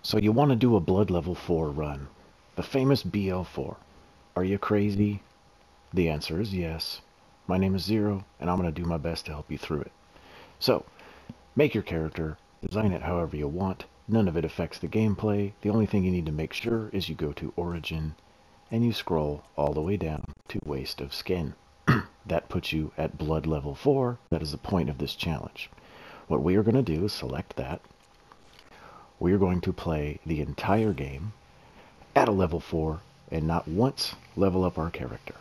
So you want to do a Blood Level 4 run, the famous BL4. Are you crazy? The answer is yes. My name is Zero, and I'm going to do my best to help you through it. So, make your character, design it however you want, none of it affects the gameplay. The only thing you need to make sure is you go to Origin, and you scroll all the way down to Waste of Skin. That puts you at Blood Level 4. That is the point of this challenge. What we are going to do is select that. We are going to play the entire game at a level 4 and not once level up our character.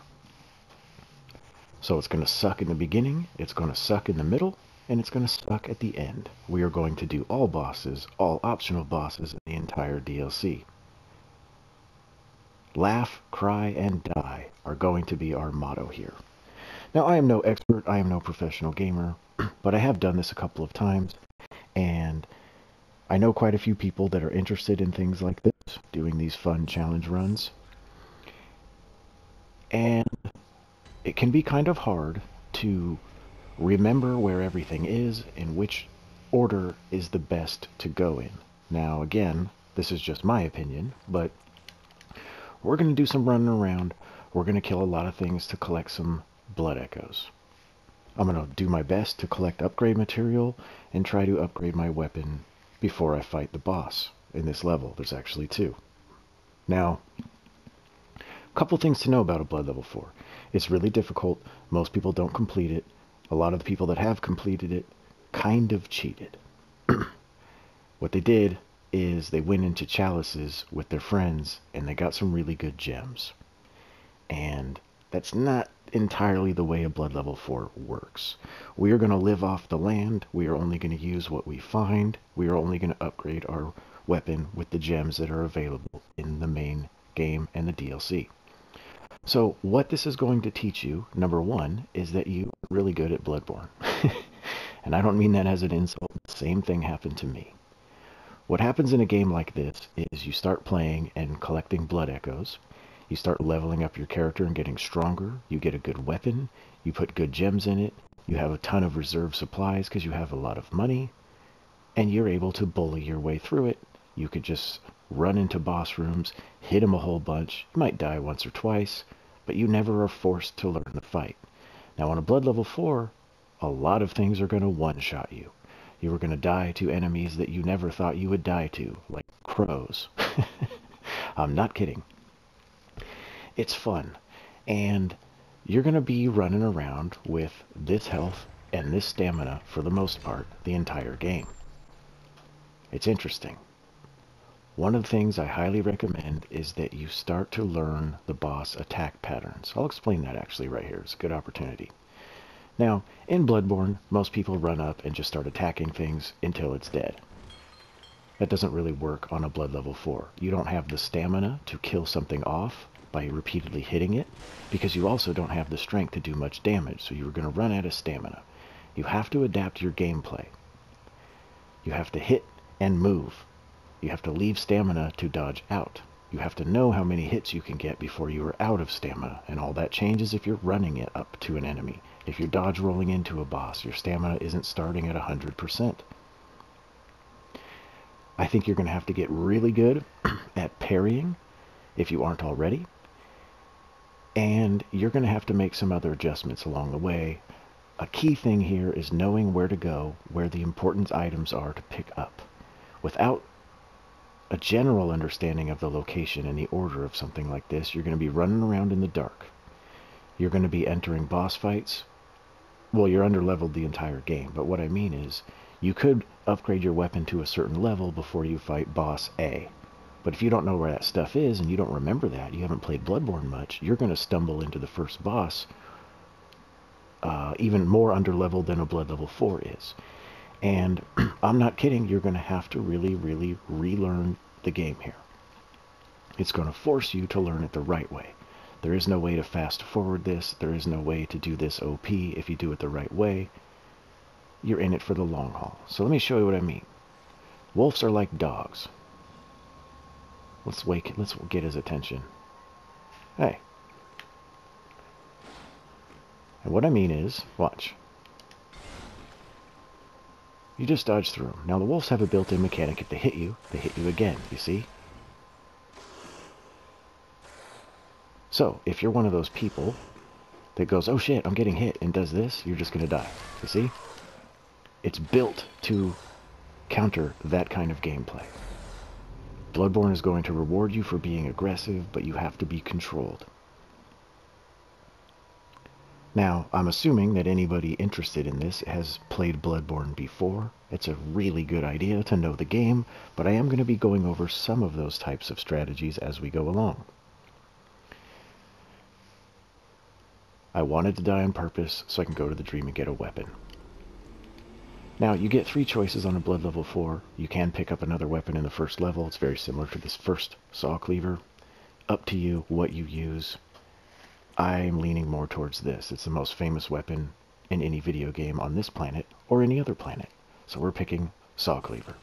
So it's going to suck in the beginning, it's going to suck in the middle, and it's going to suck at the end. We are going to do all bosses, all optional bosses in the entire DLC. Laugh, cry, and die are going to be our motto here. Now, I am no expert, I am no professional gamer, but I have done this a couple of times, and I know quite a few people that are interested in things like this, doing these fun challenge runs. And it can be kind of hard to remember where everything is and which order is the best to go in. Now, again, this is just my opinion, but we're going to do some running around. We're going to kill a lot of things to collect some blood echoes. I'm going to do my best to collect upgrade material and try to upgrade my weapon before I fight the boss in this level. There's actually 2. Now, a couple things to know about a Blood Level 4. It's really difficult. Most people don't complete it. A lot of the people that have completed it kind of cheated. What they did is they went into chalices with their friends and they got some really good gems. And that's not entirely the way a Blood Level 4 works. We are going to live off the land. We are only going to use what we find. We are only going to upgrade our weapon with the gems that are available in the main game and the DLC. So what this is going to teach you, number one, is that you are really good at Bloodborne. And I don't mean that as an insult. The same thing happened to me. What happens in a game like this is you start playing and collecting blood echoes. You start leveling up your character and getting stronger. You get a good weapon. You put good gems in it. You have a ton of reserve supplies because you have a lot of money. And you're able to bully your way through it. You could just run into boss rooms, hit them a whole bunch. You might die once or twice, but you never are forced to learn the fight. Now on a Blood Level 4, a lot of things are going to one-shot you. You are going to die to enemies that you never thought you would die to, like crows. I'm not kidding. It's fun, and you're going to be running around with this health and this stamina for the most part the entire game. It's interesting. One of the things I highly recommend is that you start to learn the boss attack patterns. I'll explain that actually right here. It's a good opportunity. Now, in Bloodborne, most people run up and just start attacking things until it's dead. That doesn't really work on a Blood Level 4. You don't have the stamina to kill something off by repeatedly hitting it, because you also don't have the strength to do much damage, so you're going to run out of stamina. You have to adapt your gameplay. You have to hit and move. You have to leave stamina to dodge out. You have to know how many hits you can get before you are out of stamina, and all that changes if you're running it up to an enemy. If you're dodge rolling into a boss, your stamina isn't starting at 100%. I think you're going to have to get really good at parrying if you aren't already, and you're going to have to make some other adjustments along the way. A key thing here is knowing where to go, where the important items are to pick up. Without a general understanding of the location and the order of something like this, you're going to be running around in the dark. You're going to be entering boss fights. Well, you're under-leveled the entire game, but what I mean is you could upgrade your weapon to a certain level before you fight boss A. But if you don't know where that stuff is and you don't remember that, you haven't played Bloodborne much, you're going to stumble into the first boss even more under-leveled than a Blood Level 4 is. And I'm not kidding, you're going to have to really relearn the game here. It's going to force you to learn it the right way. There is no way to fast forward this. There is no way to do this OP if you do it the right way. You're in it for the long haul. So let me show you what I mean. Wolves are like dogs. Let's get his attention. Hey. And what I mean is, watch. You just dodge through them. Now the wolves have a built-in mechanic. If they hit you again, you see? So, if you're one of those people that goes, oh shit, I'm getting hit, and does this, you're just going to die. You see? It's built to counter that kind of gameplay. Bloodborne is going to reward you for being aggressive, but you have to be controlled. Now, I'm assuming that anybody interested in this has played Bloodborne before. It's a really good idea to know the game, but I am going to be going over some of those types of strategies as we go along. I wanted to die on purpose so I can go to the dream and get a weapon. Now, you get 3 choices on a Blood level 4. You can pick up another weapon in the first level. It's very similar to this first saw cleaver. Up to you what you use. I'm leaning more towards this. It's the most famous weapon in any video game on this planet or any other planet. So we're picking saw cleaver.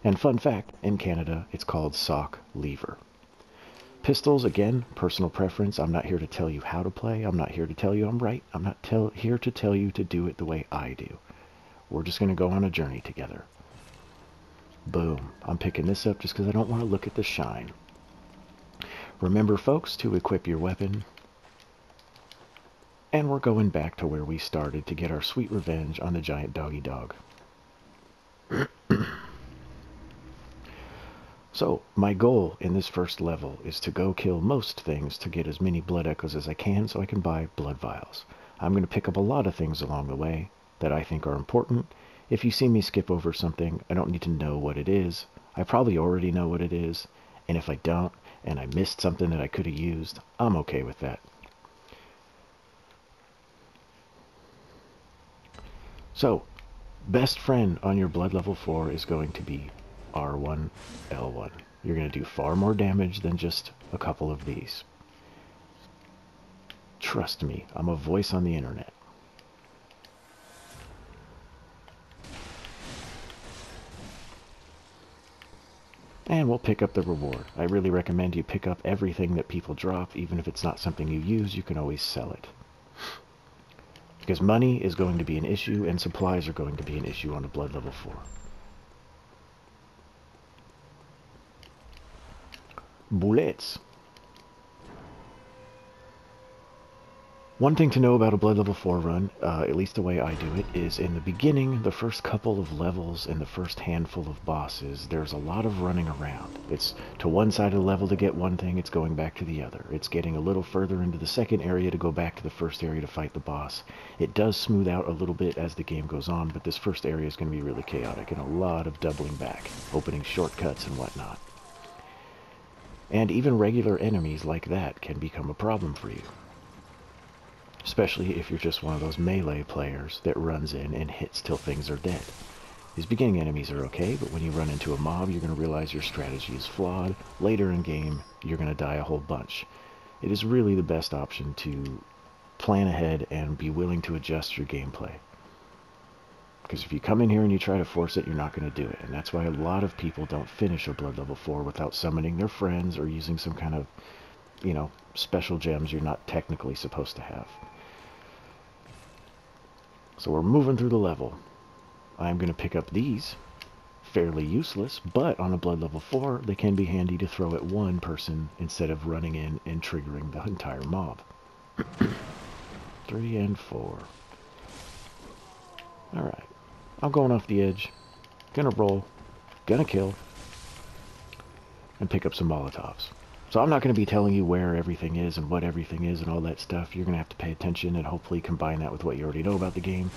And fun fact, in Canada, it's called sock lever. Pistols, again, personal preference. I'm not here to tell you how to play. I'm not here to tell you I'm right. I'm not here to tell you to do it the way I do. We're just going to go on a journey together. Boom. I'm picking this up just because I don't want to look at the shine. Remember, folks, to equip your weapon. And we're going back to where we started to get our sweet revenge on the giant doggy dog. So, my goal in this first level is to go kill most things to get as many blood echoes as I can so I can buy blood vials. I'm going to pick up a lot of things along the way that I think are important. If you see me skip over something, I don't need to know what it is. I probably already know what it is, and if I don't, and I missed something that I could have used, I'm okay with that. So, best friend on your blood level 4 is going to be R1, L1. You're going to do far more damage than just a couple of these. Trust me, I'm a voice on the internet. And we'll pick up the reward. I really recommend you pick up everything that people drop, even if it's not something you use, you can always sell it. Because money is going to be an issue, and supplies are going to be an issue on a blood level 4. Bullets. One thing to know about a Blood Level 4 run, at least the way I do it, is in the beginning, the first couple of levels and the first handful of bosses, there's a lot of running around. It's to one side of the level to get one thing, it's going back to the other. It's getting a little further into the second area to go back to the first area to fight the boss. It does smooth out a little bit as the game goes on, but this first area is going to be really chaotic and a lot of doubling back, opening shortcuts and whatnot. And even regular enemies like that can become a problem for you. Especially if you're just one of those melee players that runs in and hits till things are dead. These beginning enemies are okay, but when you run into a mob, you're going to realize your strategy is flawed. Later in game, you're going to die a whole bunch. It is really the best option to plan ahead and be willing to adjust your gameplay. Because if you come in here and you try to force it, you're not going to do it. And that's why a lot of people don't finish a Blood Level 4 without summoning their friends or using some kind of, you know, special gems you're not technically supposed to have. So we're moving through the level. I'm going to pick up these. Fairly useless, but on a Blood Level 4, they can be handy to throw at one person instead of running in and triggering the entire mob. 3 and 4. Alright. I'm going off the edge. Gonna roll. Gonna kill. And pick up some Molotovs. So I'm not going to be telling you where everything is and what everything is and all that stuff. You're going to have to pay attention and hopefully combine that with what you already know about the game.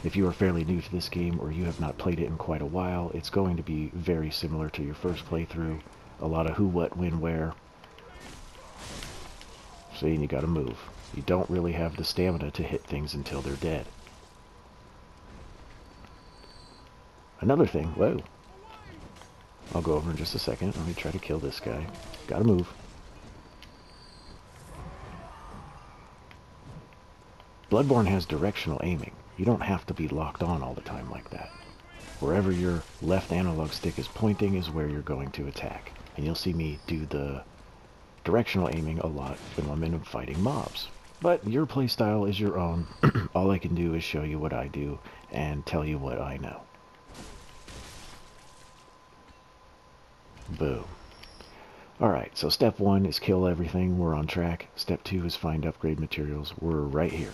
If you are fairly new to this game or you have not played it in quite a while, it's going to be very similar to your first playthrough. A lot of who, what, when, where. See, and you got to move. You don't really have the stamina to hit things until they're dead. Another thing, whoa. I'll go over in just a second. Let me try to kill this guy. Gotta move. Bloodborne has directional aiming. You don't have to be locked on all the time like that. Wherever your left analog stick is pointing is where you're going to attack. And you'll see me do the directional aiming a lot when I'm in fighting mobs. But your playstyle is your own. All I can do is show you what I do and tell you what I know. Boom. Alright, so step 1 is kill everything. We're on track. Step 2 is find upgrade materials. We're right here.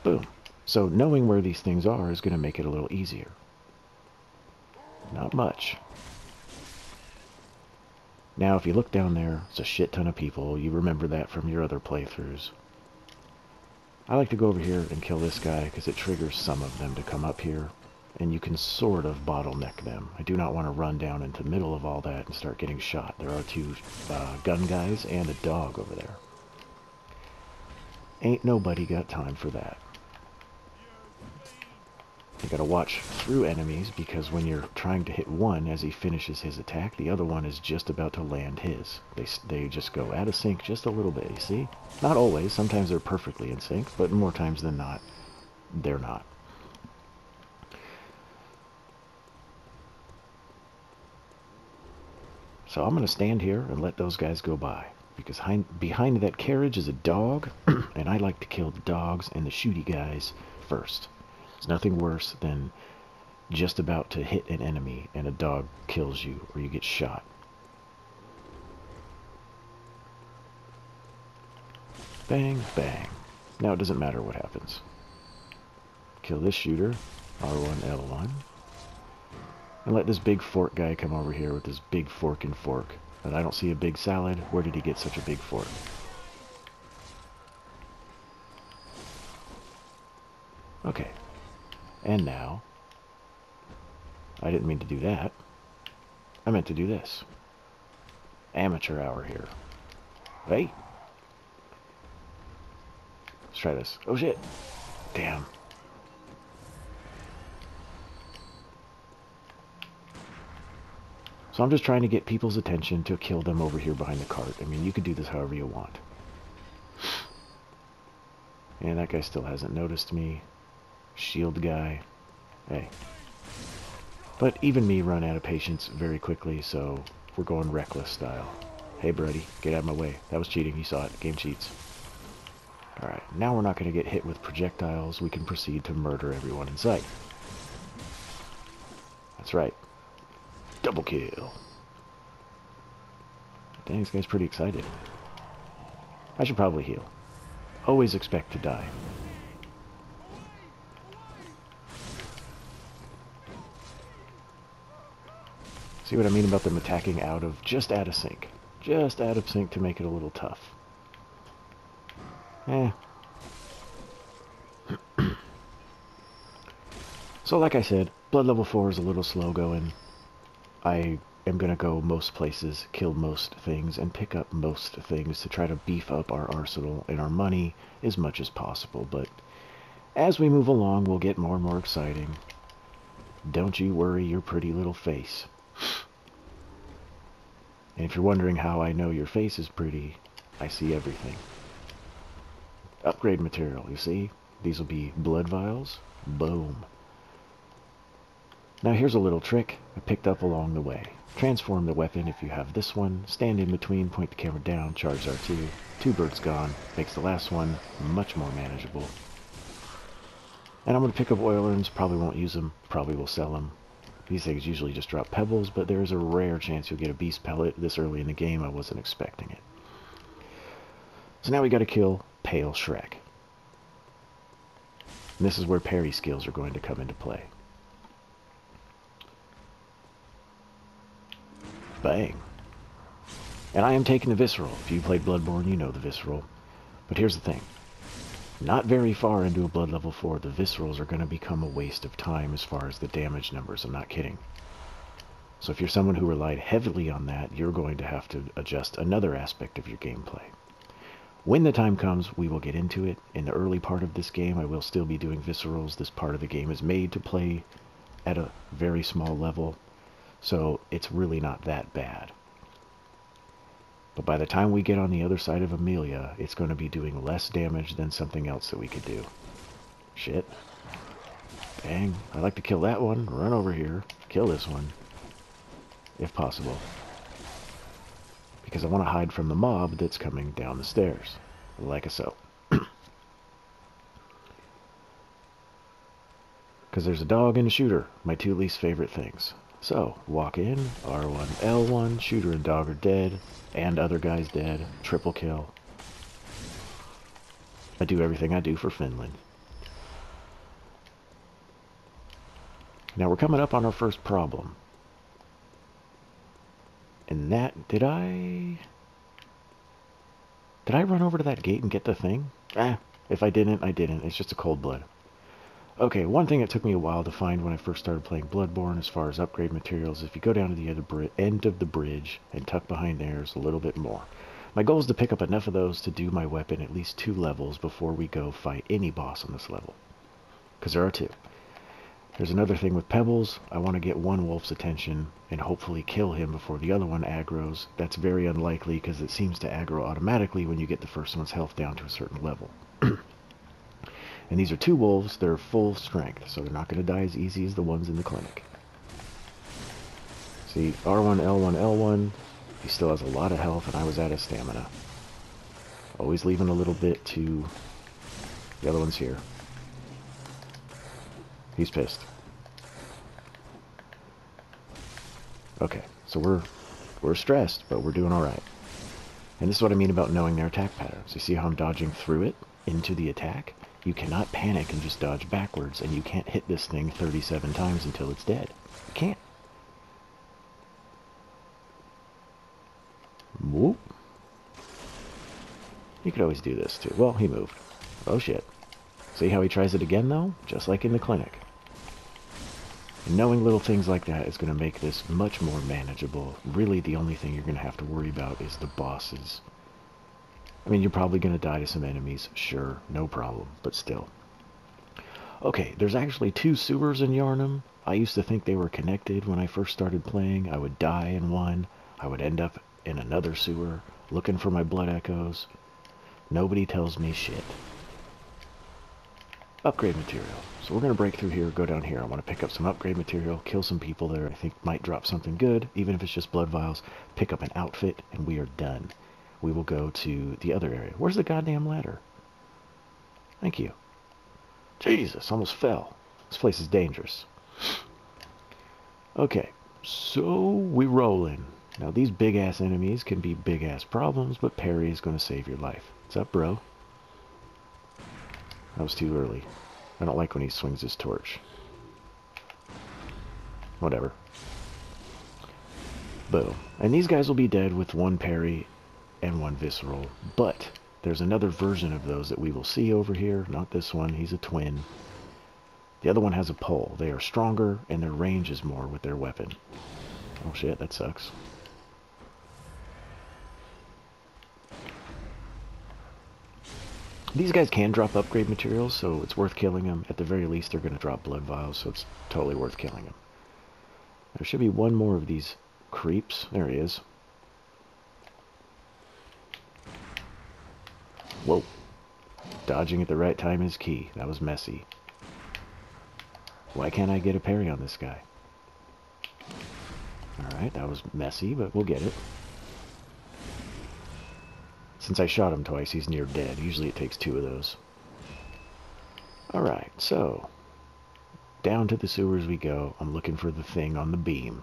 Boom. So knowing where these things are is going to make it a little easier. Not much. Now, if you look down there, it's a shit ton of people. You remember that from your other playthroughs. I like to go over here and kill this guy because it triggers some of them to come up here, and you can sort of bottleneck them. I do not want to run down into the middle of all that and start getting shot. There are 2 gun guys and a dog over there. Ain't nobody got time for that. You gotta watch through enemies, because when you're trying to hit one as he finishes his attack, the other one is just about to land his. They just go out of sync just a little bit, you see? Not always, sometimes they're perfectly in sync, but more times than not, they're not. So I'm gonna stand here and let those guys go by, because behind that carriage is a dog, and I like to kill the dogs and the shooty guys first. There's nothing worse than just about to hit an enemy and a dog kills you or you get shot. Bang, bang. Now it doesn't matter what happens. Kill this shooter, R1, L1. And let this big fork guy come over here with this big fork and fork. But I don't see a big salad. Where did he get such a big fork? Okay. And now, I didn't mean to do that. I meant to do this. Amateur hour here. Hey. Let's try this. Oh shit. Damn. So I'm just trying to get people's attention to kill them over here behind the cart. I mean, you could do this however you want. And that guy still hasn't noticed me. Shield guy. Hey. But even me run out of patience very quickly, so we're going reckless style. Hey, buddy, get out of my way. That was cheating. You saw it. Game cheats. Alright, now we're not going to get hit with projectiles. We can proceed to murder everyone in sight. That's right. Double kill. Dang, this guy's pretty excited. I should probably heal. Always expect to die. See what I mean about them attacking just out of sync. Just out of sync to make it a little tough. So like I said, Blood level 4 is a little slow going. I am going to go most places, kill most things, and pick up most things to try to beef up our arsenal and our money as much as possible. But as we move along, we'll get more and more exciting. Don't you worry your pretty little face. And if you're wondering how I know your face is pretty, I see everything. Upgrade material, you see? These will be blood vials. Boom. Now here's a little trick I picked up along the way. Transform the weapon if you have this one. Stand in between, point the camera down, charge R2. 2 birds gone. Makes the last one much more manageable. And I'm going to pick up oil urns. Probably won't use them. Probably will sell them. These things usually just drop pebbles, but there is a rare chance you'll get a beast pellet this early in the game. I wasn't expecting it. So now we got to kill Pale Shrek. And this is where parry skills are going to come into play. Bang. And I am taking the Visceral. If you played Bloodborne, you know the Visceral. But here's the thing. Not very far into a Blood level 4, the Viscerals are going to become a waste of time as far as the damage numbers. I'm not kidding. So if you're someone who relied heavily on that, you're going to have to adjust another aspect of your gameplay. When the time comes, we will get into it. In the early part of this game, I will still be doing Viscerals. This part of the game is made to play at a very small level. So it's really not that bad. But by the time we get on the other side of Amelia, it's going to be doing less damage than something else that we could do. Shit. Bang. I'd like to kill that one. Run over here. Kill this one. If possible. Because I want to hide from the mob that's coming down the stairs. Like so. Because there's a dog and a shooter. My 2 least favorite things. So, walk in, R1, L1, shooter and dog are dead, and other guys dead, triple kill. I do everything I do for Finland. Now we're coming up on our first problem. And that, did I run over to that gate and get the thing? If I didn't, I didn't. It's just a cold blood. Okay, one thing that took me a while to find when I first started playing Bloodborne as far as upgrade materials, if you go down to the end of the bridge and tuck behind there is a little bit more. My goal is to pick up enough of those to do my weapon at least 2 levels before we go fight any boss on this level. Because there are 2. There's another thing with pebbles. I want to get one wolf's attention and hopefully kill him before the other one aggroes. That's very unlikely because it seems to aggro automatically when you get the first one's health down to a certain level. And these are 2 wolves. They're full strength, so they're not going to die as easy as the ones in the clinic. See, R1, L1, L1. He still has a lot of health, and I was out of stamina. Always leaving a little bit to the other one's here. He's pissed. Okay, so we're stressed, but we're doing alright. And this is what I mean about knowing their attack patterns. You see how I'm dodging through it into the attack? You cannot panic and just dodge backwards, and you can't hit this thing 37 times until it's dead. You can't. Whoop. You could always do this too. Well, he moved. Oh shit. See how he tries it again though? Just like in the clinic. And knowing little things like that is going to make this much more manageable. Really the only thing you're going to have to worry about is the bosses. I mean, you're probably going to die to some enemies, sure, no problem, but still. Okay, there's actually 2 sewers in Yharnam. I used to think they were connected when I first started playing. I would die in one, I would end up in another sewer, looking for my blood echoes. Nobody tells me shit. Upgrade material. So we're going to break through here, go down here. I want to pick up some upgrade material, kill some people there I think might drop something good, even if it's just blood vials, pick up an outfit, and we are done. We will go to the other area. Where's the goddamn ladder? Thank you. Jesus, almost fell. This place is dangerous. Okay, so we roll in. Now these big-ass enemies can be big-ass problems, but parry is going to save your life. What's up, bro? That was too early. I don't like when he swings his torch. Whatever. Boom. And these guys will be dead with 1 parry and 1 visceral, but there's another version of those that we will see over here. Not this one, he's a twin. The other one has a pole. They are stronger and their range is more with their weapon. Oh shit, that sucks. These guys can drop upgrade materials, so it's worth killing them. At the very least, they're going to drop blood vials, so it's totally worth killing them. There should be 1 more of these creeps. There he is. Whoa. Dodging at the right time is key. That was messy. Why can't I get a parry on this guy? Alright, that was messy, but we'll get it. Since I shot him twice, he's near dead. Usually it takes 2 of those. Alright, so down to the sewers we go. I'm looking for the thing on the beam.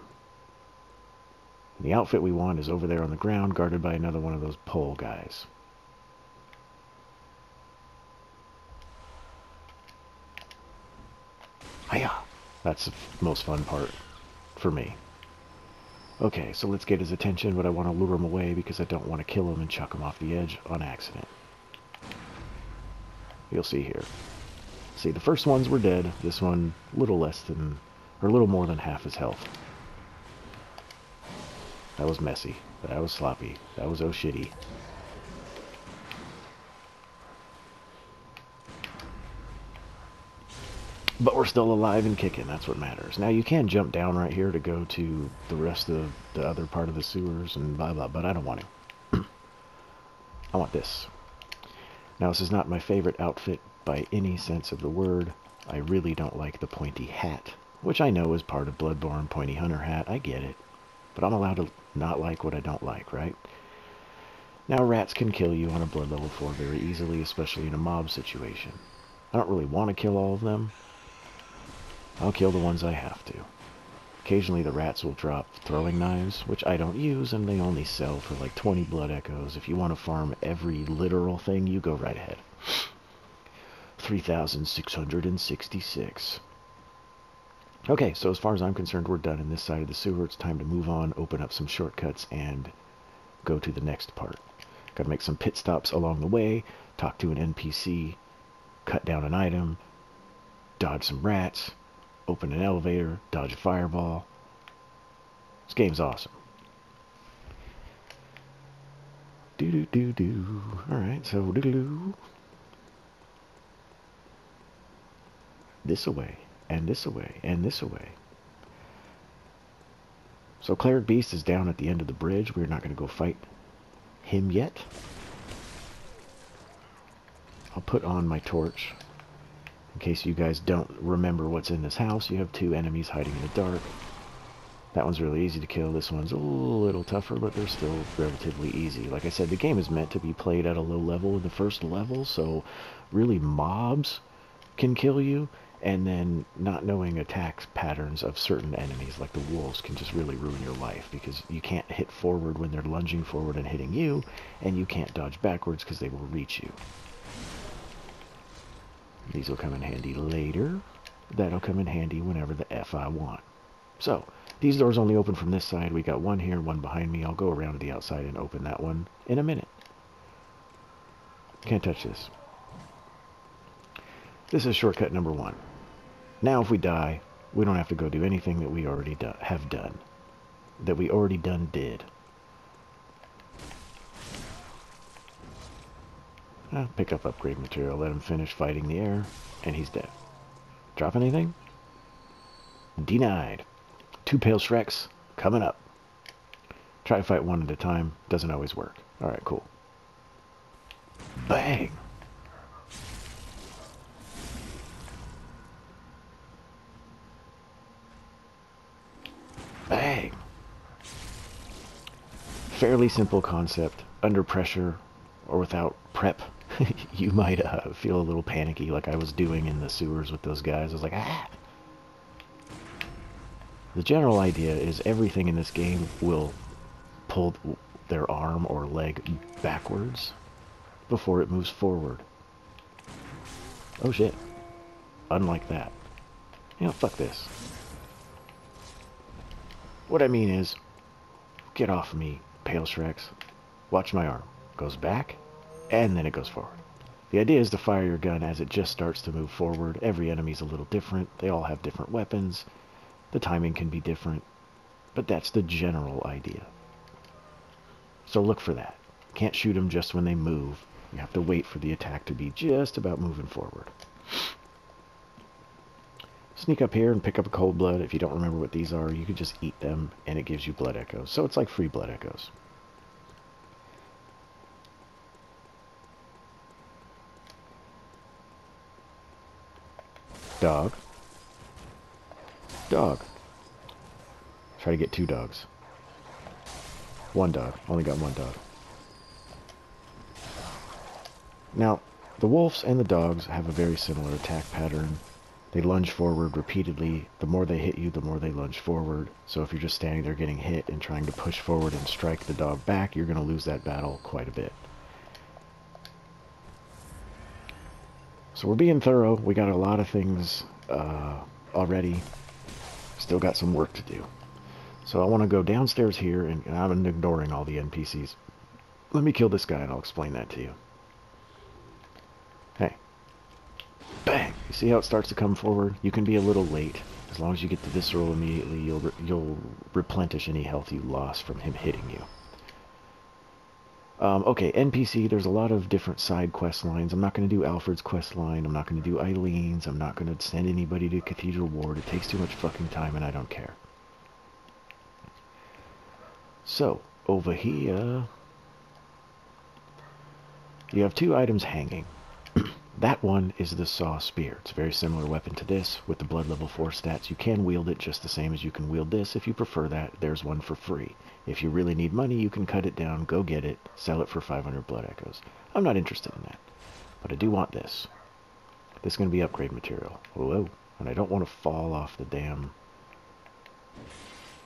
And the outfit we want is over there on the ground, guarded by another one of those pole guys. Hiya! That's the most fun part for me. Okay, so let's get his attention, but I want to lure him away because I don't want to kill him and chuck him off the edge on accident. You'll see here. See, the first ones were dead. This one, a little less than, or a little more than half his health. That was messy. That was sloppy. That was oh shitty. But we're still alive and kicking. That's what matters. Now, you can jump down right here to go to the rest of the other part of the sewers and blah, blah, but I don't want to. I want this. Now, this is not my favorite outfit by any sense of the word. I really don't like the pointy hat, which I know is part of Bloodborne, pointy hunter hat. I get it. But I'm allowed to not like what I don't like, right? Now, rats can kill you on a blood level 4 very easily, especially in a mob situation. I don't really want to kill all of them. I'll kill the ones I have to. Occasionally the rats will drop throwing knives, which I don't use, and they only sell for like 20 blood echoes. If you want to farm every literal thing, you go right ahead. 3,666. Okay, so as far as I'm concerned, we're done in this side of the sewer. It's time to move on, open up some shortcuts, and go to the next part. Gotta make some pit stops along the way, talk to an NPC, cut down an item, dodge some rats, open an elevator, dodge a fireball. This game's awesome. Do-do-do-do. Alright, so do-do-do. This away, and this away, and this away. So Cleric Beast is down at the end of the bridge. We're not going to go fight him yet. I'll put on my torch. In case you guys don't remember what's in this house, you have two enemies hiding in the dark. That one's really easy to kill. This one's a little tougher, but they're still relatively easy. Like I said, the game is meant to be played at a low level in the first level, so really mobs can kill you, and then not knowing attack patterns of certain enemies, like the wolves, can just really ruin your life, because you can't hit forward when they're lunging forward and hitting you, and you can't dodge backwards because they will reach you. These will come in handy later. That'll come in handy whenever the F I want. So, these doors only open from this side. We got one here, one behind me. I'll go around to the outside and open that one in a minute. Can't touch this. This is shortcut number 1. Now if we die, we don't have to go do anything that we already have done. That we already did. Pick up upgrade material, let him finish fighting the air, and he's dead. Drop anything? Denied. 2 pale Shreks coming up. Try to fight one at a time. Doesn't always work. Alright, cool. Bang! Bang! Fairly simple concept. Under pressure or without prep, you might feel a little panicky like I was doing in the sewers with those guys. I was like, ah! The general idea is everything in this game will pull their arm or leg backwards before it moves forward. Oh shit. Unlike that. You know, fuck this. What I mean is, get off of me, Pale Shreks. Watch my arm. Goes back, and then it goes forward. The idea is to fire your gun as it just starts to move forward. Every enemy's a little different. They all have different weapons. The timing can be different, but that's the general idea. So look for that. Can't shoot them just when they move. You have to wait for the attack to be just about moving forward. Sneak up here and pick up a cold blood. If you don't remember what these are, you can just eat them, and it gives you blood echoes. So it's like free blood echoes. Dog. Dog. Try to get 2 dogs. 1 dog. Only got 1 dog. Now, the wolves and the dogs have a very similar attack pattern. They lunge forward repeatedly. The more they hit you, the more they lunge forward. So if you're just standing there getting hit and trying to push forward and strike the dog back, you're going to lose that battle quite a bit. So we're being thorough. We got a lot of things already. Still got some work to do. So I want to go downstairs here, and I'm ignoring all the NPCs. Let me kill this guy, and I'll explain that to you. Hey. Bang! You see how it starts to come forward? You can be a little late. As long as you get the visceral immediately, you'll replenish any health you lost from him hitting you. Okay, NPC, there's a lot of different side quest lines. I'm not going to do Alfred's quest line. I'm not going to do Eileen's. I'm not going to send anybody to Cathedral Ward. It takes too much fucking time, and I don't care. So, over here, you have 2 items hanging. That one is the Saw Spear. It's a very similar weapon to this. With the Blood level 4 stats, you can wield it just the same as you can wield this. If you prefer that, there's one for free. If you really need money, you can cut it down, go get it, sell it for 500 blood echoes. I'm not interested in that. But I do want this. This is going to be upgrade material. Whoa. And I don't want to fall off the damn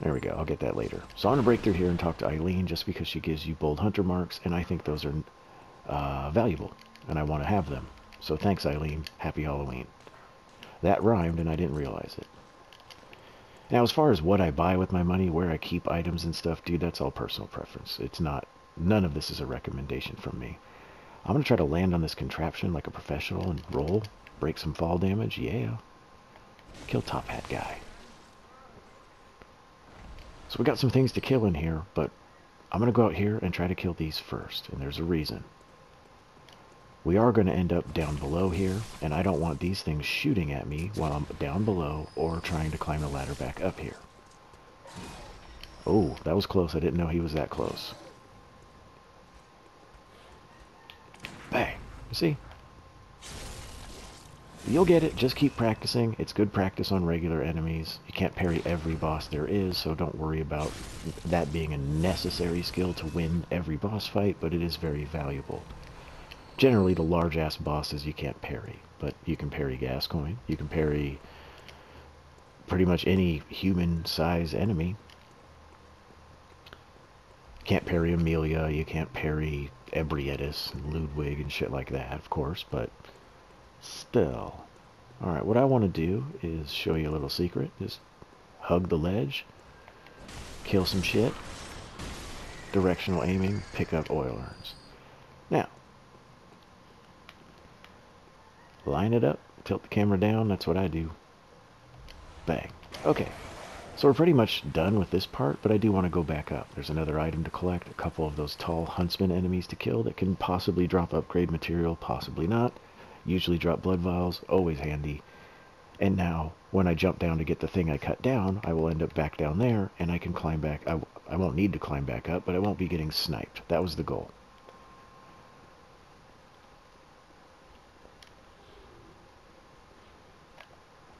There we go. I'll get that later. So I'm going to break through here and talk to Eileen just because she gives you bold hunter marks, and I think those are valuable, and I want to have them. So thanks, Eileen. Happy Halloween. That rhymed, and I didn't realize it. Now, as far as what I buy with my money, where I keep items and stuff, dude, that's all personal preference. It's not... None of this is a recommendation from me. I'm going to try to land on this contraption like a professional and roll. Break some fall damage. Yeah. Kill top hat guy. So we got some things to kill in here, but I'm going to go out here and try to kill these first, and there's a reason. We are going to end up down below here, and I don't want these things shooting at me while I'm down below or trying to climb the ladder back up here. Oh, that was close. I didn't know he was that close. Bang. You see? You'll get it. Just keep practicing. It's good practice on regular enemies. You can't parry every boss there is, so don't worry about that being a necessary skill to win every boss fight, but it is very valuable. Generally, the large-ass bosses you can't parry, but you can parry Gasciogne. You can parry pretty much any human-size enemy. You can't parry Amelia. You can't parry Ebrietis and Ludwig and shit like that, of course, but... Still. Alright, what I want to do is show you a little secret. Just hug the ledge, kill some shit, directional aiming, pick up oil urns. Now, line it up, tilt the camera down, that's what I do. Bang. Okay, so we're pretty much done with this part, but I do want to go back up. There's another item to collect, a couple of those tall huntsman enemies to kill that can possibly drop upgrade material, possibly not. Usually drop blood vials, always handy. And now, when I jump down to get the thing I cut down, I will end up back down there, and I can climb back. I won't need to climb back up, but I won't be getting sniped. That was the goal.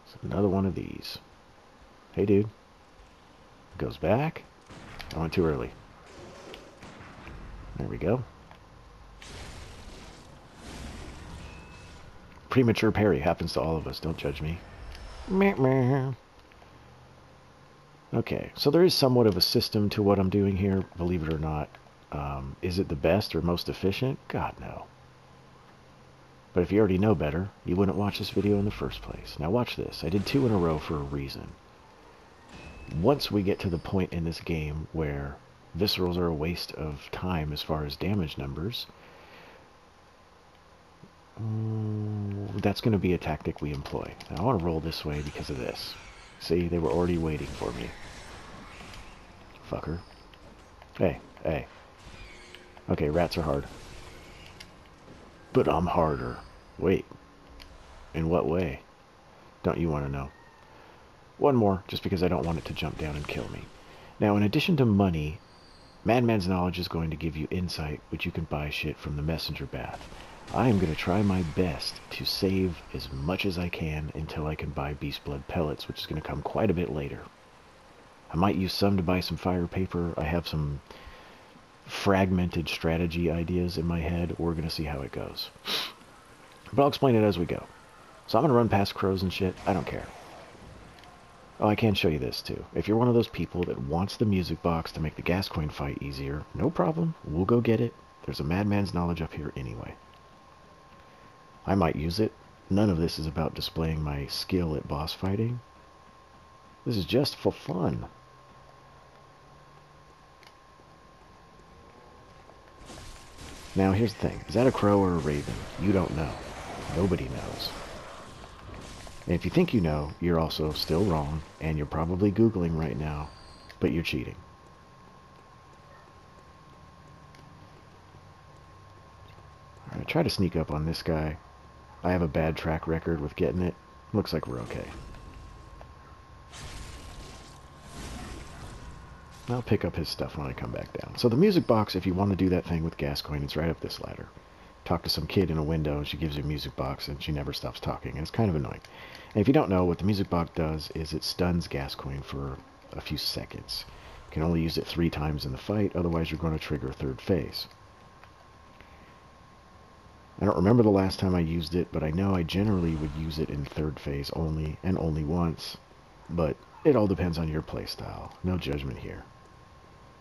So another one of these. Hey, dude. Goes back. I went too early. There we go. Premature parry happens to all of us. Don't judge me. Okay, so there is somewhat of a system to what I'm doing here, believe it or not. Is it the best or most efficient? God, no. But if you already know better, you wouldn't watch this video in the first place. Now watch this. I did 2 in a row for a reason. Once we get to the point in this game where viscerals are a waste of time as far as damage numbers, that's going to be a tactic we employ. Now, I want to roll this way because of this. See, they were already waiting for me. Fucker. Hey, hey. Okay, rats are hard. But I'm harder. Wait. In what way? Don't you want to know? One more, just because I don't want it to jump down and kill me. Now, in addition to money, Madman's Knowledge is going to give you insight, which you can buy shit from the messenger bath. I am going to try my best to save as much as I can until I can buy beast blood pellets, which is going to come quite a bit later. I might use some to buy some fire paper. I have some fragmented strategy ideas in my head. We're going to see how it goes. But I'll explain it as we go. So I'm going to run past crows and shit. I don't care. Oh, I can show you this too. If you're one of those people that wants the music box to make the Gasciogne fight easier, no problem. We'll go get it. There's a Madman's Knowledge up here anyway. I might use it. None of this is about displaying my skill at boss fighting. This is just for fun. Now here's the thing. Is that a crow or a raven? You don't know. Nobody knows. And if you think you know, you're also still wrong, and you're probably Googling right now, but you're cheating. Alright, try to sneak up on this guy. I have a bad track record with getting it. Looks like we're okay. I'll pick up his stuff when I come back down. So the music box, if you want to do that thing with Gasciogne, it's right up this ladder. Talk to some kid in a window, and she gives you a music box, and she never stops talking, and it's kind of annoying. And if you don't know, what the music box does is it stuns Gasciogne for a few seconds. You can only use it 3 times in the fight, otherwise you're going to trigger third phase. I don't remember the last time I used it, but I know I generally would use it in third phase only, and only once. But It all depends on your playstyle. No judgment here.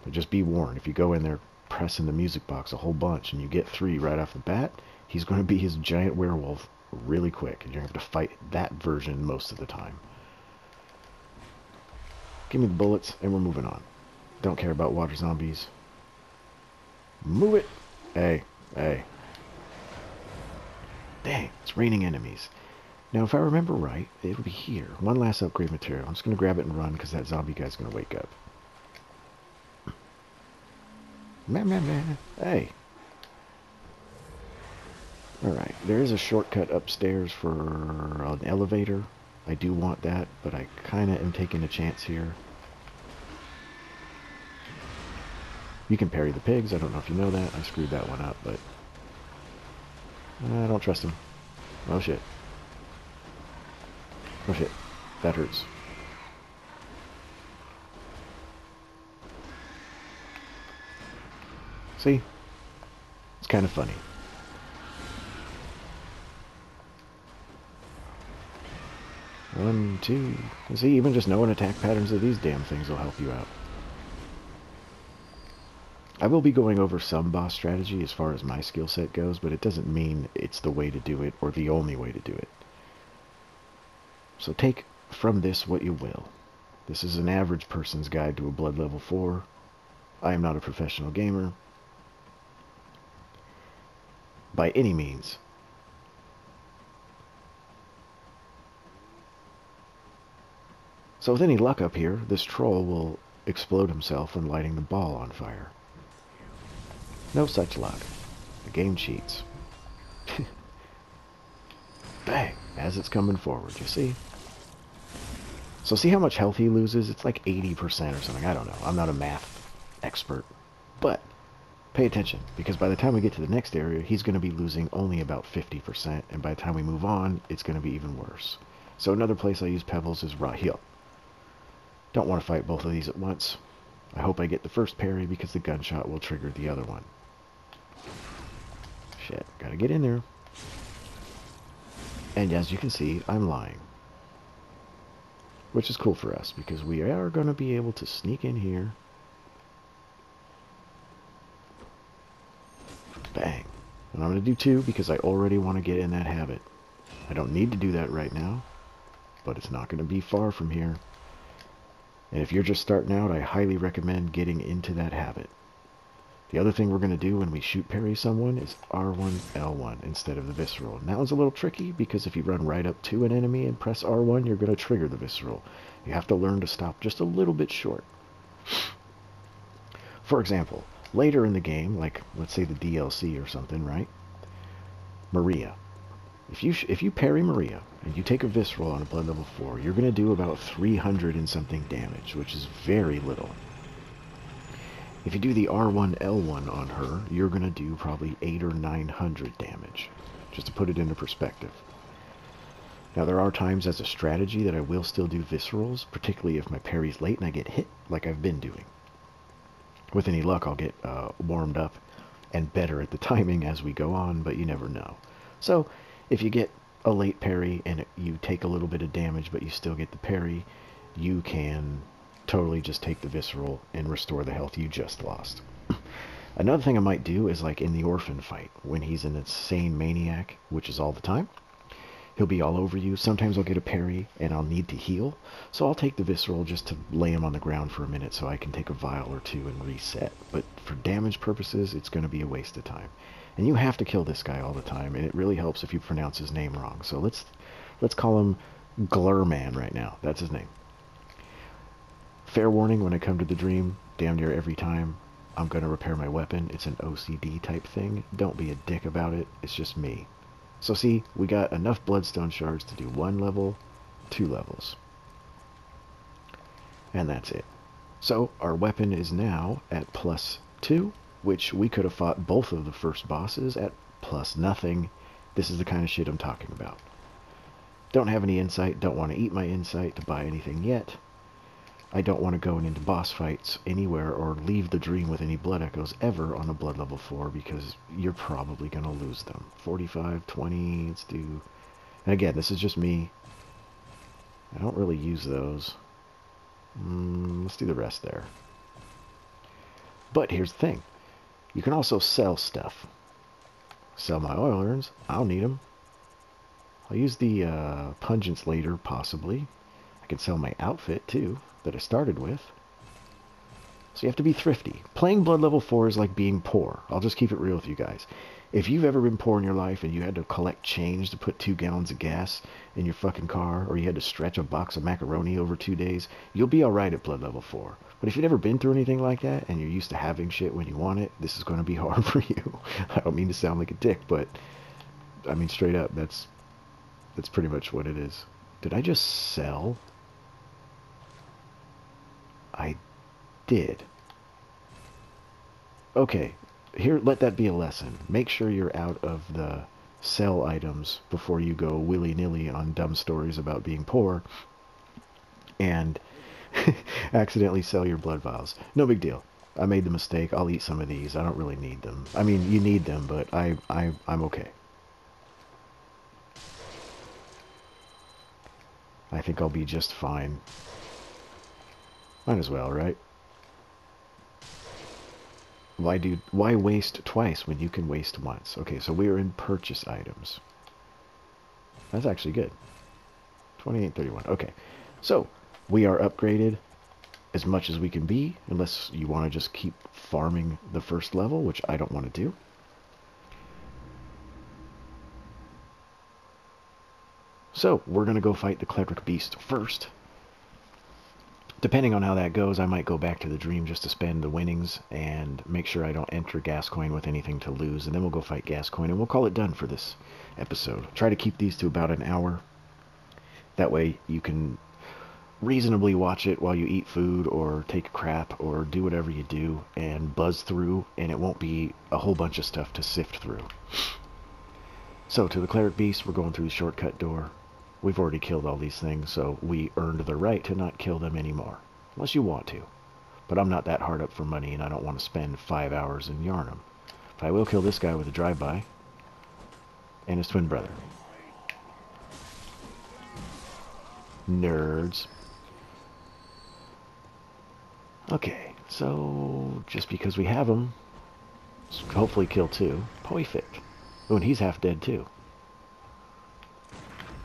But just be warned, if you go in there pressing the music box a whole bunch and you get 3 right off the bat, he's going to be his giant werewolf really quick, and you're going to have to fight that version most of the time. Give me the bullets, and we're moving on. Don't care about water zombies. Move it! Hey, hey. Dang, it's raining enemies. Now, if I remember right, it'll be here. One last upgrade material. I'm just going to grab it and run, because that zombie guy's going to wake up. Man. Hey. Alright, there is a shortcut upstairs for an elevator. I do want that, but I kind of am taking a chance here. You can parry the pigs. I don't know if you know that. I screwed that one up, but I don't trust him. Oh, shit. Oh, shit. That hurts. See? It's kind of funny. One, two. See, even just knowing attack patterns of these damn things will help you out. I will be going over some boss strategy as far as my skill set goes, but it doesn't mean it's the way to do it or the only way to do it. So take from this what you will. This is an average person's guide to a blood level 4. I am not a professional gamer by any means. So with any luck up here, this troll will explode himself when lighting the ball on fire. No such luck. The game cheats. Bang! As it's coming forward, you see? So see how much health he loses? It's like 80% or something. I don't know. I'm not a math expert. But pay attention, because by the time we get to the next area, he's going to be losing only about 50%, and by the time we move on, it's going to be even worse. So another place I use pebbles is right here. Don't want to fight both of these at once. I hope I get the first parry, because the gunshot will trigger the other one. Shit, gotta get in there. And as you can see, I'm lying. Which is cool for us, because we are going to be able to sneak in here. Bang. And I'm going to do 2, because I already want to get in that habit. I don't need to do that right now, but it's not going to be far from here. And if you're just starting out, I highly recommend getting into that habit. The other thing we're going to do when we shoot parry someone is R1, L1 instead of the visceral. And that one's a little tricky, because if you run right up to an enemy and press R1, you're going to trigger the visceral. You have to learn to stop just a little bit short. For example, later in the game, like let's say the DLC or something, right? Maria. If you parry Maria and you take a visceral on a blood level 4, you're going to do about 300 and something damage, which is very little. If you do the R1, L1 on her, you're going to do probably 800 or 900 damage, just to put it into perspective. Now, there are times as a strategy that I will still do viscerals, particularly if my parry's late and I get hit, like I've been doing. With any luck, I'll get warmed up and better at the timing as we go on, but you never know. So, if you get a late parry and you take a little bit of damage, but you still get the parry, you can totally just take the visceral and restore the health you just lost. Another thing I might do is like in the orphan fight, when he's an insane maniac, which is all the time, he'll be all over you. Sometimes I'll get a parry and I'll need to heal, so I'll take the visceral just to lay him on the ground for a minute so I can take a vial or 2 and reset. But for damage purposes, it's going to be a waste of time. And you have to kill this guy all the time, and it really helps if you pronounce his name wrong. So let's call him Glurman right now. That's his name. Fair warning, when I come to the dream, damn near every time, I'm going to repair my weapon. It's an OCD type thing. Don't be a dick about it. It's just me. So see, we got enough bloodstone shards to do 1 level, 2 levels. And that's it. So our weapon is now at +2, which we could have fought both of the first bosses at +0. This is the kind of shit I'm talking about. Don't have any insight, don't want to eat my insight to buy anything yet. I don't want to go into boss fights anywhere or leave the dream with any blood echoes ever on a blood level 4, because you're probably going to lose them. 45, 20, let's do... And again, this is just me. I don't really use those. Let's do the rest there. But here's the thing. You can also sell stuff. Sell my oil urns. I'll need them. I'll use the pungents later, possibly. I can sell my outfit, too, that I started with. So you have to be thrifty. Playing Blood level 4 is like being poor. I'll just keep it real with you guys. If you've ever been poor in your life and you had to collect change to put 2 gallons of gas in your fucking car, or you had to stretch a box of macaroni over 2 days, you'll be alright at Blood level 4. But if you've never been through anything like that, and you're used to having shit when you want it, this is going to be hard for you. I don't mean to sound like a dick, but, I mean, straight up, that's pretty much what it is. Did I just sell? I did. Okay, here, let that be a lesson. Make sure you're out of the sell items before you go willy-nilly on dumb stories about being poor and accidentally sell your blood vials. No big deal. I made the mistake. I'll eat some of these. I don't really need them. I mean, you need them, but I'm okay. I think I'll be just fine. Might as well, right? Why waste twice when you can waste once? Okay, so we are in purchase items. That's actually good. 2831. Okay. So, we are upgraded as much as we can be, unless you want to just keep farming the first level, which I don't want to do. So, we're going to go fight the Cleric Beast first. Depending on how that goes, I might go back to the dream just to spend the winnings and make sure I don't enter Gasciogne with anything to lose, and then we'll go fight Gasciogne, and we'll call it done for this episode. Try to keep these to about an hour. That way you can reasonably watch it while you eat food or take a crap or do whatever you do and buzz through, and it won't be a whole bunch of stuff to sift through. So, to the Cleric Beast, we're going through the shortcut door. We've already killed all these things, so we earned the right to not kill them anymore. Unless you want to. But I'm not that hard up for money, and I don't want to spend 5 hours in Yarnum. But I will kill this guy with a drive-by. And his twin brother. Nerds. Okay, so just because we have him, hopefully kill 2. Perfect. Oh, and he's half dead too.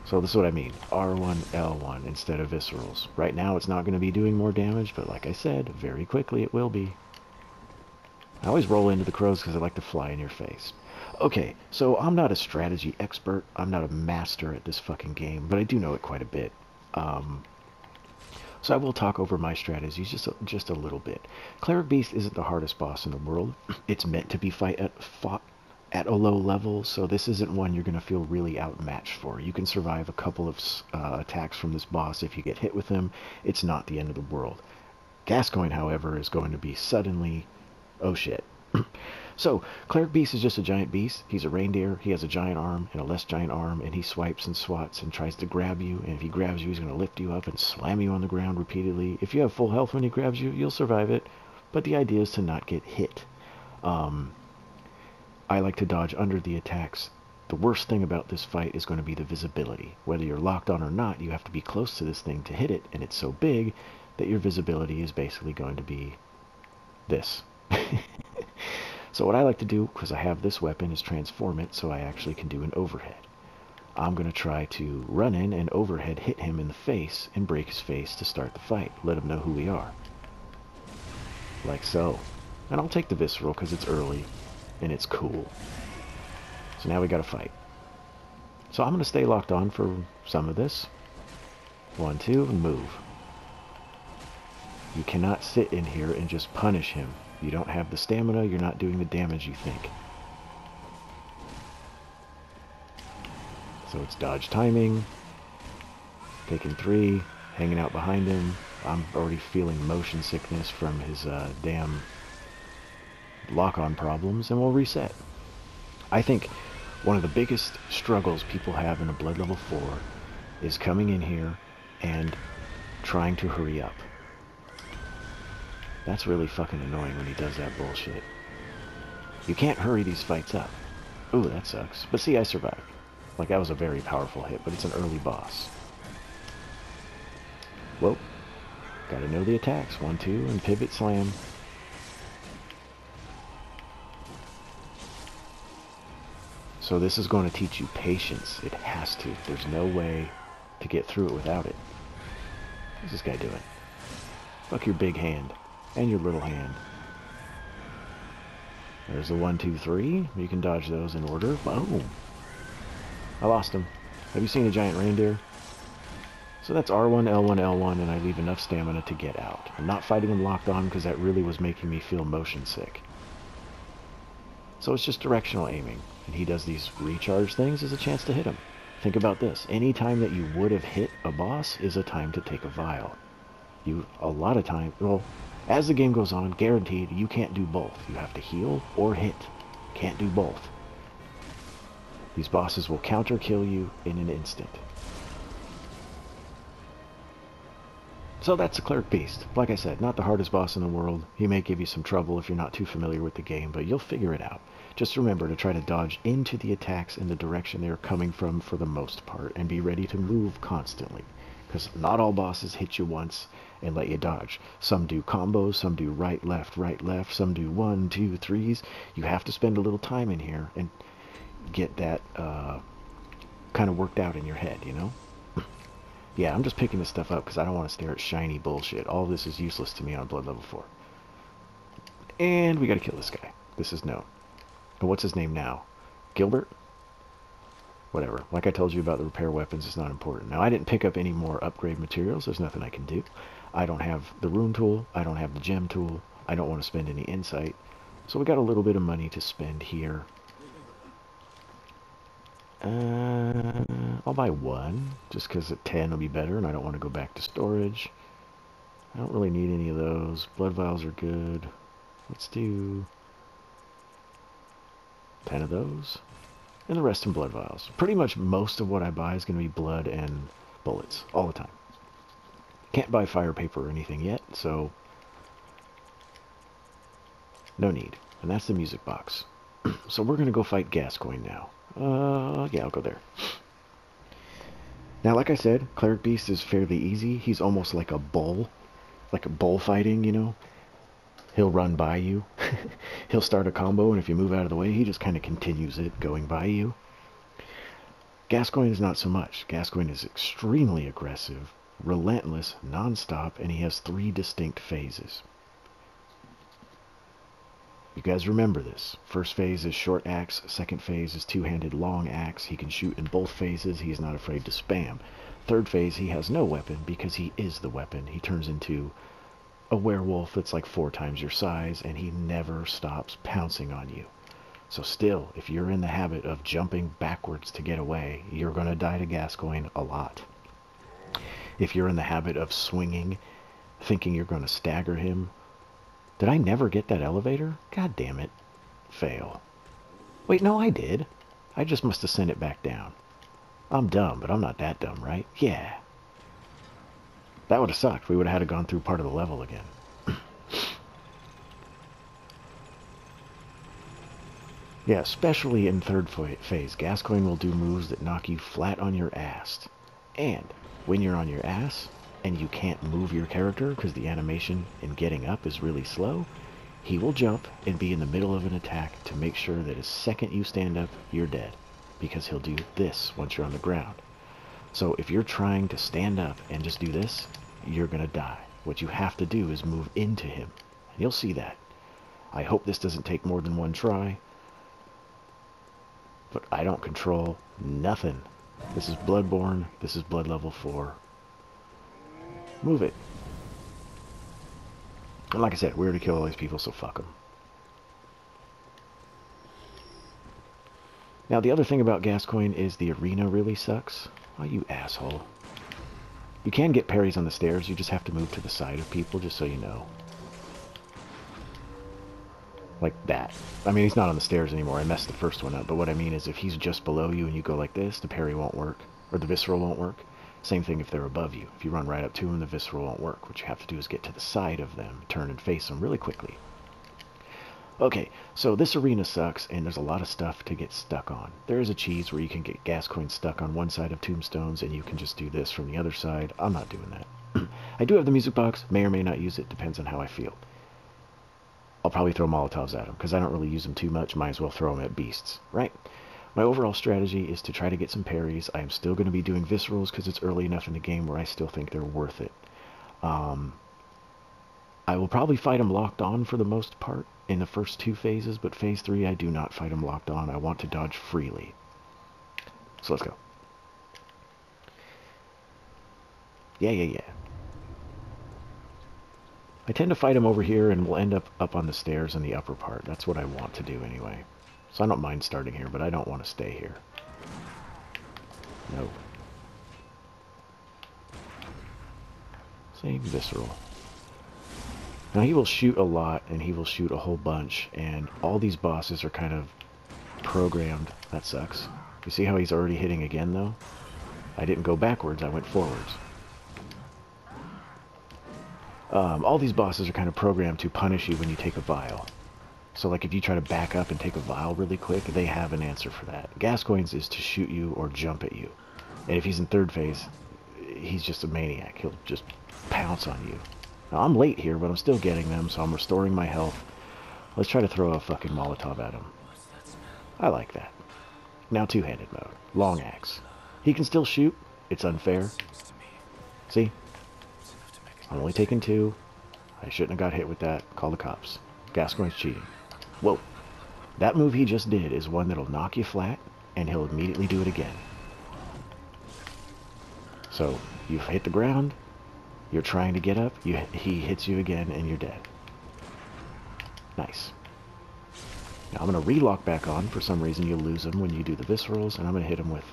So this is what I mean. R1, L1 instead of viscerals. Right now it's not going to be doing more damage, but like I said, very quickly it will be. I always roll into the crows because I like to fly in your face. Okay, so I'm not a strategy expert. I'm not a master at this fucking game, but I do know it quite a bit. So I will talk over my strategies just a little bit. Cleric Beast isn't the hardest boss in the world. It's meant to be fought at a low level, so this isn't one you're going to feel really outmatched for. You can survive a couple of attacks from this boss if you get hit with him. It's not the end of the world. Gasciogne, however, is going to be suddenly... oh shit. So, Cleric Beast is just a giant beast. He's a reindeer. He has a giant arm and a less giant arm, and he swipes and swats and tries to grab you, and if he grabs you, he's going to lift you up and slam you on the ground repeatedly. If you have full health when he grabs you, you'll survive it, but the idea is to not get hit. I like to dodge under the attacks. The worst thing about this fight is going to be the visibility. Whether you're locked on or not, you have to be close to this thing to hit it, and it's so big that your visibility is basically going to be this. So what I like to do, because I have this weapon, is transform it so I actually can do an overhead. I'm going to try to run in and overhead hit him in the face and break his face to start the fight. Let him know who we are. Like so. And I'll take the visceral because it's early and it's cool. So now we got to fight. So I'm going to stay locked on for some of this. 1, 2, and move. You cannot sit in here and just punish him. You don't have the stamina, you're not doing the damage you think. So it's dodge timing, taking 3, hanging out behind him. I'm already feeling motion sickness from his damn lock-on problems, and we'll reset. I think one of the biggest struggles people have in a Blood level 4 is coming in here and trying to hurry up. That's really fucking annoying when he does that bullshit. You can't hurry these fights up. Ooh, that sucks. But see, I survived. Like, that was a very powerful hit, but it's an early boss. Whoa. Gotta know the attacks. 1, 2, and pivot slam. So this is going to teach you patience. It has to. There's no way to get through it without it. What's this guy doing? Fuck your big hand. And your little hand. There's the 1, 2, 3. You can dodge those in order. Boom. I lost him. Have you seen a giant reindeer? So that's R1, L1, L1, and I leave enough stamina to get out. I'm not fighting him locked on because that really was making me feel motion sick. So it's just directional aiming. And he does these recharge things as a chance to hit him. Think about this. Any time that you would have hit a boss is a time to take a vial. A lot of time, well, as the game goes on, guaranteed, you can't do both. You have to heal or hit. Can't do both. These bosses will counter kill you in an instant. So that's the Cleric Beast. Like I said, not the hardest boss in the world. He may give you some trouble if you're not too familiar with the game, but you'll figure it out. Just remember to try to dodge into the attacks in the direction they're coming from for the most part, and be ready to move constantly. Because not all bosses hit you once and let you dodge. Some do combos, some do right, left, some do 1, 2, 3s. You have to spend a little time in here and get that kind of worked out in your head, you know? Yeah, I'm just picking this stuff up because I don't want to stare at shiny bullshit. All this is useless to me on Blood level 4. And we gotta kill this guy. This is known. And what's his name now? Gilbert? Whatever. Like I told you about the repair weapons, it's not important. Now, I didn't pick up any more upgrade materials. There's nothing I can do. I don't have the rune tool. I don't have the gem tool. I don't want to spend any insight. So we got a little bit of money to spend here. I'll buy 1, just because at 10 will be better, and I don't want to go back to storage. I don't really need any of those. Blood vials are good. Let's do 10 of those. And the rest in blood vials. Pretty much most of what I buy is going to be blood and bullets, all the time. Can't buy fire paper or anything yet, so no need. And that's the music box. So we're going to go fight Gasciogne now. Yeah, I'll go there. Now, like I said, Cleric Beast is fairly easy. He's almost like a bull fighting, you know. He'll run by you. He'll start a combo, and if you move out of the way, he just kind of continues it, going by you. Gasciogne is not so much. Gasciogne is extremely aggressive, relentless, non-stop, and he has 3 distinct phases. You guys remember this. First phase is short axe. Second phase is two-handed long axe. He can shoot in both phases. He's not afraid to spam. Third phase, he has no weapon because he is the weapon. He turns into a werewolf that's like 4 times your size, and he never stops pouncing on you. So still, if you're in the habit of jumping backwards to get away, you're going to die to Gasciogne a lot. If you're in the habit of swinging, thinking you're going to stagger him, did I never get that elevator? God damn it. Fail. Wait, no, I did. I just must have sent it back down. I'm dumb, but I'm not that dumb, right? Yeah. That would have sucked. We would have had to gone through part of the level again. Yeah, especially in third phase, Gasciogne will do moves that knock you flat on your ass. And when you're on your ass, and you can't move your character because the animation in getting up is really slow, he will jump and be in the middle of an attack to make sure that the second you stand up, you're dead. Because he'll do this once you're on the ground. So if you're trying to stand up and just do this, you're going to die. What you have to do is move into him. And you'll see that. I hope this doesn't take more than 1 try. But I don't control nothing. This is Bloodborne. This is Blood level 4. Move it. And like I said, we're to kill all these people, so fuck them. Now, the other thing about Gasciogne is the arena really sucks. Oh, you asshole. You can get parries on the stairs, you just have to move to the side of people, just so you know. Like that. I mean, he's not on the stairs anymore, I messed the first one up, but what I mean is if he's just below you and you go like this, the parry won't work, or the visceral won't work. Same thing if they're above you. If you run right up to them, the visceral won't work. What you have to do is get to the side of them, turn and face them really quickly. Okay, so this arena sucks, and there's a lot of stuff to get stuck on. There is a cheese where you can get Gasciogne stuck on one side of tombstones, and you can just do this from the other side. I'm not doing that. I do have the music box, may or may not use it, depends on how I feel. I'll probably throw Molotovs at them, because I don't really use them too much, might as well throw them at beasts, right? My overall strategy is to try to get some parries. I am still going to be doing viscerals, because it's early enough in the game where I still think they're worth it. I will probably fight them locked on for the most part in the first 2 phases, but phase 3 I do not fight them locked on. I want to dodge freely. So let's go. Yeah. I tend to fight him over here, and we'll end up on the stairs in the upper part. That's what I want to do anyway. So I don't mind starting here, but I don't want to stay here. No. Same visceral. Now he will shoot a lot, and he will shoot a whole bunch, and all these bosses are kind of programmed. That sucks. You see how he's already hitting again, though? I didn't go backwards, I went forwards. All these bosses are kind of programmed to punish you when you take a vial. So like if you try to back up and take a vial really quick, they have an answer for that. Gascioigne's is to shoot you or jump at you. And if he's in 3rd phase, he's just a maniac. He'll just pounce on you. Now I'm late here, but I'm still getting them, so I'm restoring my health. Let's try to throw a fucking Molotov at him. I like that. Now 2-handed mode. Long axe. He can still shoot. It's unfair. See? I'm only taking 2. I shouldn't have got hit with that. Call the cops. Gascioigne's cheating. Whoa. That move he just did is one that'll knock you flat, and he'll immediately do it again. So, you've hit the ground, you're trying to get up, he hits you again, and you're dead. Nice. Now I'm going to relock back on. For some reason you lose him when you do the viscerals, and I'm going to hit him with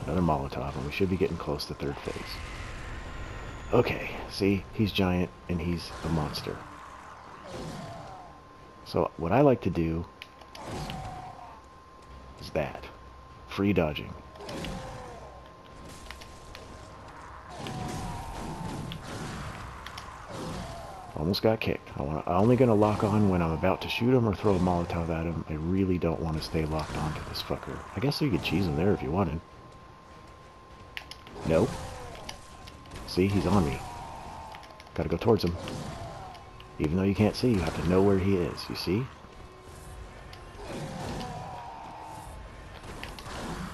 another Molotov, and we should be getting close to 3rd phase. Okay, see, he's giant, and he's a monster. So what I like to do is that. Free dodging. Almost got kicked. I'm only going to lock on when I'm about to shoot him or throw a Molotov at him. I really don't want to stay locked on to this fucker. I guess you could cheese him there if you wanted. Nope. See, he's on me. Gotta go towards him. Even though you can't see, you have to know where he is, you see?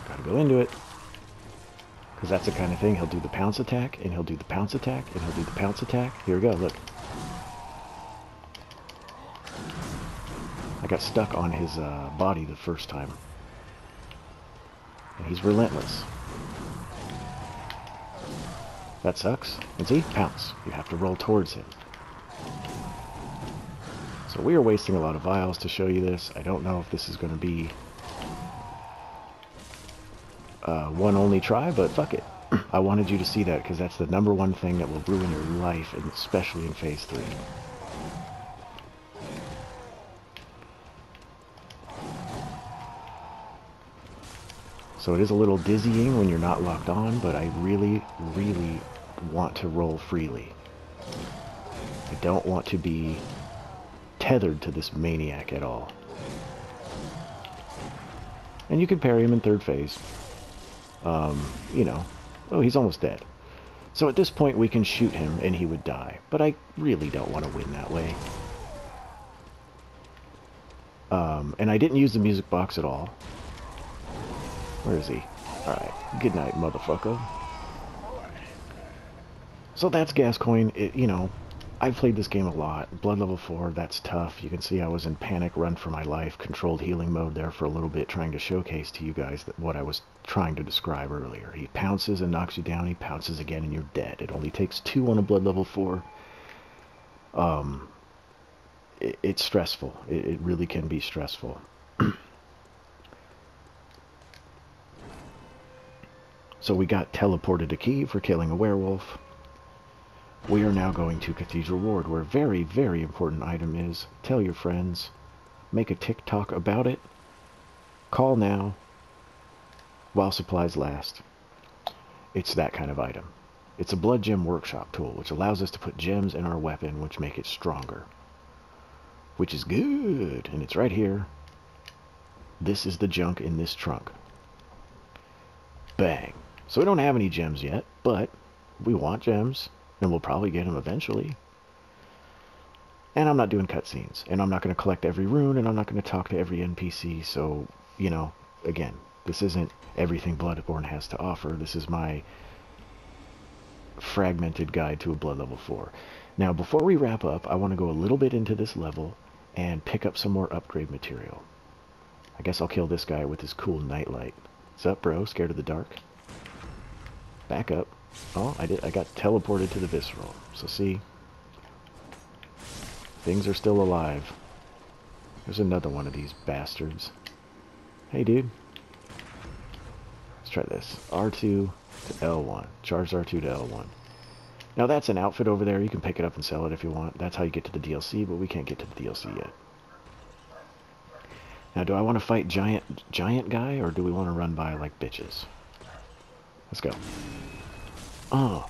Gotta go into it. Because that's the kind of thing, he'll do the pounce attack, and he'll do the pounce attack, and he'll do the pounce attack. Here we go, look. I got stuck on his body the first time. And he's relentless. That sucks. And see? Pounce. You have to roll towards him. So we are wasting a lot of vials to show you this. I don't know if this is going to be one only try, but fuck it. I wanted you to see that because that's the #1 thing that will ruin your life, and especially in phase 3. So it is a little dizzying when you're not locked on, but I really, really want to roll freely. I don't want to be tethered to this maniac at all. And you can parry him in 3rd phase. You know, oh, he's almost dead. So at this point we can shoot him and he would die, but I really don't want to win that way. And I didn't use the music box at all. Where is he? Alright, good night, motherfucker. So that's Gasciogne. You know, I've played this game a lot. Blood level 4, that's tough. You can see I was in panic, run for my life, controlled healing mode there for a little bit, trying to showcase to you guys what I was trying to describe earlier. He pounces and knocks you down, he pounces again, and you're dead. It only takes 2 on a blood level 4. It's stressful. It really can be stressful. So we got teleported a key for killing a werewolf. We are now going to Cathedral Ward, where a very, very important item is. Tell your friends. Make a TikTok about it. Call now, while supplies last. It's that kind of item. It's a blood gem workshop tool, which allows us to put gems in our weapon, which make it stronger. Which is good, and it's right here. This is the junk in this trunk. Bang. So we don't have any gems yet, but we want gems, And we'll probably get him eventually. And I'm not doing cutscenes. And I'm not going to collect every rune, and I'm not going to talk to every NPC. So, you know, again, this isn't everything Bloodborne has to offer. This is my fragmented guide to a Blood level 4. Now, before we wrap up, I want to go a little bit into this level and pick up some more upgrade material. I guess I'll kill this guy with his cool nightlight. What's up, bro? Scared of the dark? Back up. Oh, I got teleported to the visceral. So see, things are still alive. There's another one of these bastards. Hey, dude. Let's try this. R2 to L1. Charge R2 to L1. Now that's an outfit over there. You can pick it up and sell it if you want. That's how you get to the DLC, but we can't get to the DLC yet. Now, do I want to fight giant guy, or do we want to run by like bitches? Let's go. Oh.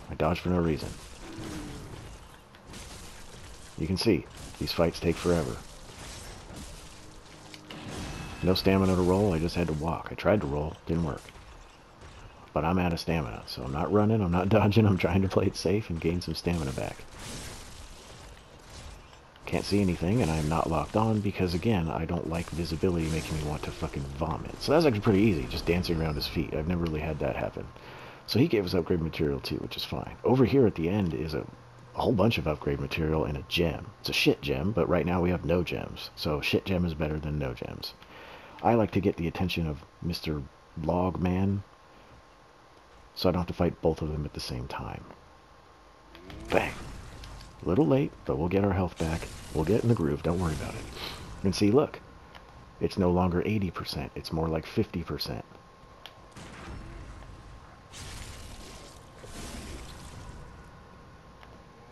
I dodged for no reason. You can see, these fights take forever. No stamina to roll, I just had to walk. I tried to roll, didn't work. But I'm out of stamina, so I'm not running, I'm not dodging, I'm trying to play it safe and gain some stamina back. Can't see anything, and I'm not locked on because, again, I don't like visibility making me want to fucking vomit. So that was actually pretty easy, just dancing around his feet. I've never really had that happen. So he gave us upgrade material too, which is fine. Over here at the end is a whole bunch of upgrade material and a gem. It's a shit gem, but right now we have no gems. So shit gem is better than no gems. I like to get the attention of Mr. Logman, so I don't have to fight both of them at the same time. Bang! A little late, but we'll get our health back. We'll get in the groove, don't worry about it. And see, look, it's no longer 80%, it's more like 50%.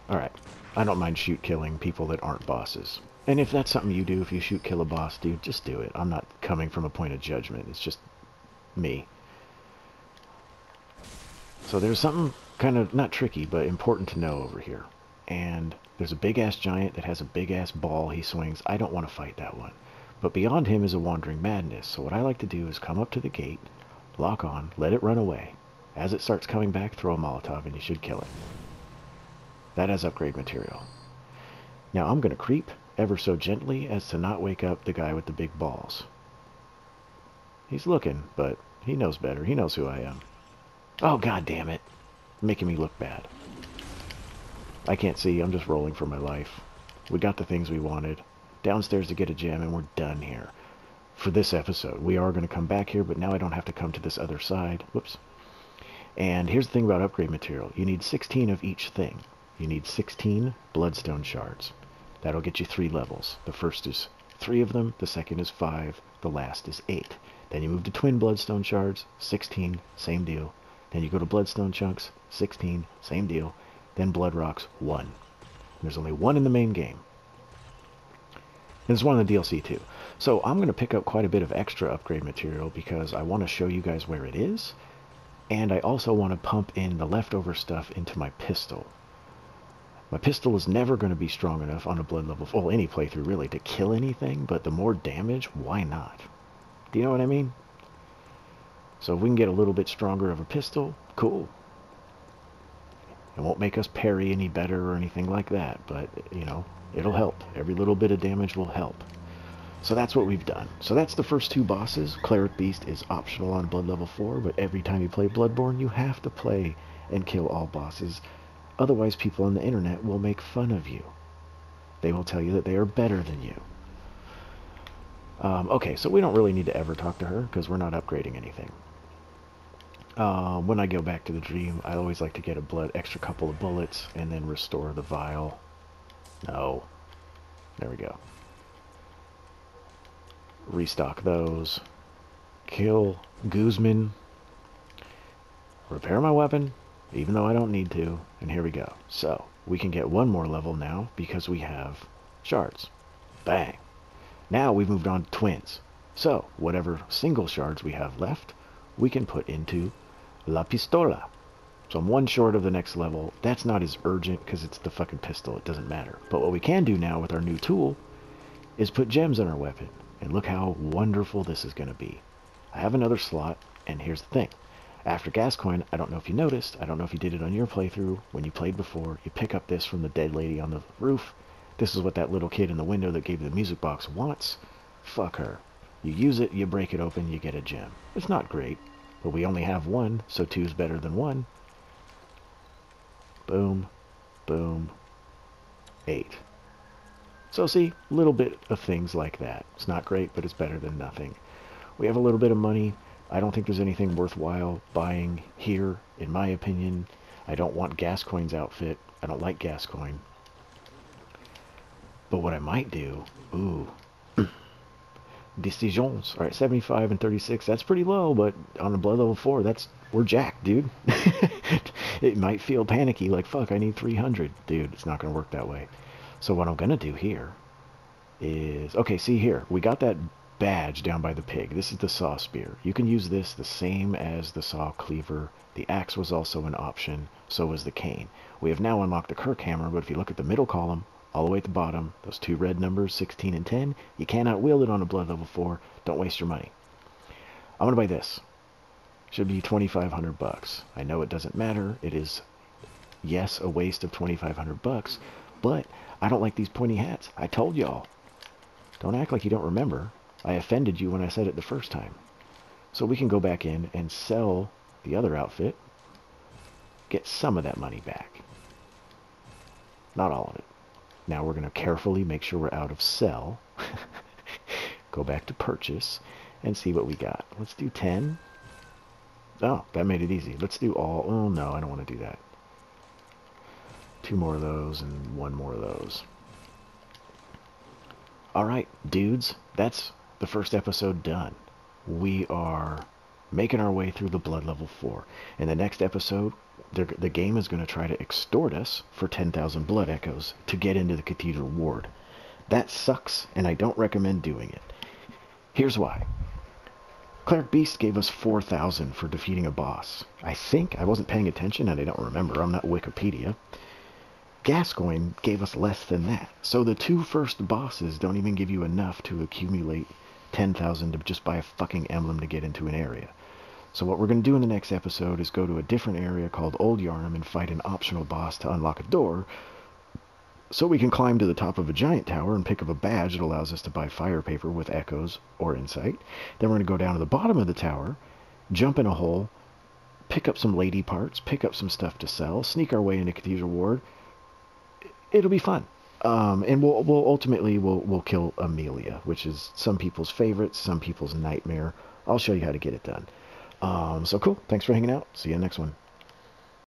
Alright, I don't mind killing people that aren't bosses. And if that's something you do, if you kill a boss, dude, just do it. I'm not coming from a point of judgment, it's just me. So there's something kind of, not tricky, but important to know over here. And there's a big-ass giant that has a big-ass ball he swings. I don't want to fight that one. But beyond him is a wandering madness. So what I like to do is come up to the gate, lock on, let it run away. As it starts coming back, throw a Molotov and you should kill it. That has upgrade material. Now I'm going to creep ever so gently as to not wake up the guy with the big balls. He's looking, but he knows better. He knows who I am. Oh, god damn it. Making me look bad. I can't see, I'm just rolling for my life. We got the things we wanted. Downstairs to get a gem, and we're done here. For this episode. We are going to come back here, but now I don't have to come to this other side. Whoops. And here's the thing about upgrade material. You need 16 of each thing. You need 16 bloodstone shards. That'll get you 3 levels. The first is 3 of them, the second is 5, the last is 8. Then you move to twin bloodstone shards, 16, same deal. Then you go to bloodstone chunks, 16, same deal. Then blood rocks, 1. There's only 1 in the main game. And there's 1 in the DLC too. So I'm going to pick up quite a bit of extra upgrade material because I want to show you guys where it is. And I also want to pump in the leftover stuff into my pistol. My pistol is never going to be strong enough on a blood level, well, any playthrough really, to kill anything, but the more damage, why not? Do you know what I mean? So if we can get a little bit stronger of a pistol, cool. It won't make us parry any better or anything like that, but, you know, it'll help. Every little bit of damage will help. So that's what we've done. So that's the first 2 bosses. Cleric Beast is optional on Blood level 4, but every time you play Bloodborne, you have to play and kill all bosses. Otherwise, people on the internet will make fun of you. They will tell you that they are better than you. Okay, so we don't really need to ever talk to her, because we're not upgrading anything. When I go back to the dream, I always like to get a extra couple of bullets, and then restore the vial. No. There we go. Restock those. Kill Guzman. Repair my weapon, even though I don't need to. And here we go. So, we can get 1 more level now because we have shards. Bang. Now we've moved on to twins. So, whatever single shards we have left, we can put into La Pistola. So I'm 1 short of the next level. That's not as urgent because it's the fucking pistol. It doesn't matter. But what we can do now with our new tool is put gems in our weapon. And look how wonderful this is going to be. I have another slot, and here's the thing. After Gascoigne, I don't know if you noticed, I don't know if you did it on your playthrough, when you played before, you pick up this from the dead lady on the roof. This is what that little kid in the window that gave you the music box wants. Fuck her. You use it, you break it open, you get a gem. It's not great, but we only have one, so two's better than one. Boom, boom, 8. So see, a little bit of things like that. It's not great, but it's better than nothing. We have a little bit of money. I don't think there's anything worthwhile buying here, in my opinion. I don't want Gascoigne's outfit. I don't like Gascoigne. But what I might do, ooh, decisions. All right, 75 and 36. That's pretty low, but on a blood level 4, we're jacked, dude. It might feel panicky, like, fuck, I need 300. Dude, it's not going to work that way. So what I'm going to do here is, okay, see here, we got that badge down by the pig. This is the saw spear. You can use this the same as the saw cleaver. The axe was also an option, so was the cane. We have now unlocked the Kirk hammer, but if you look at the middle column, all the way at the bottom, those two red numbers, 16 and 10, you cannot wield it on a blood level 4. Don't waste your money. I'm going to buy this. Should be 2,500 bucks. I know it doesn't matter. It is, yes, a waste of 2,500 bucks, but I don't like these pointy hats. I told y'all. Don't act like you don't remember. I offended you when I said it the first time. So we can go back in and sell the other outfit. Get some of that money back. Not all of it. Now we're going to carefully make sure we're out of sell. Go back to purchase and see what we got. Let's do 10. Oh, that made it easy. Let's do all. Oh, no, I don't want to do that. 2 more of those and 1 more of those. Alright, dudes, that's the first episode done. We are making our way through the blood level 4. In the next episode, the game is going to try to extort us for 10,000 blood echoes to get into the Cathedral Ward. That sucks, and I don't recommend doing it. Here's why. Cleric Beast gave us 4,000 for defeating a boss. I think, I wasn't paying attention and I don't remember, I'm not Wikipedia. Gascoigne gave us less than that. So the 2 first bosses don't even give you enough to accumulate 10,000 to just buy a fucking emblem to get into an area. So what we're going to do in the next episode is go to a different area called Old Yarnum and fight an optional boss to unlock a door, so we can climb to the top of a giant tower and pick up a badge that allows us to buy fire paper with echoes or insight. Then we're going to go down to the bottom of the tower, jump in a hole, pick up some lady parts, pick up some stuff to sell, sneak our way into Cathedral Ward. It'll be fun. And we'll ultimately kill Amelia, which is some people's favorite, some people's nightmare. I'll show you how to get it done. So cool. Thanks for hanging out. See you in the next one.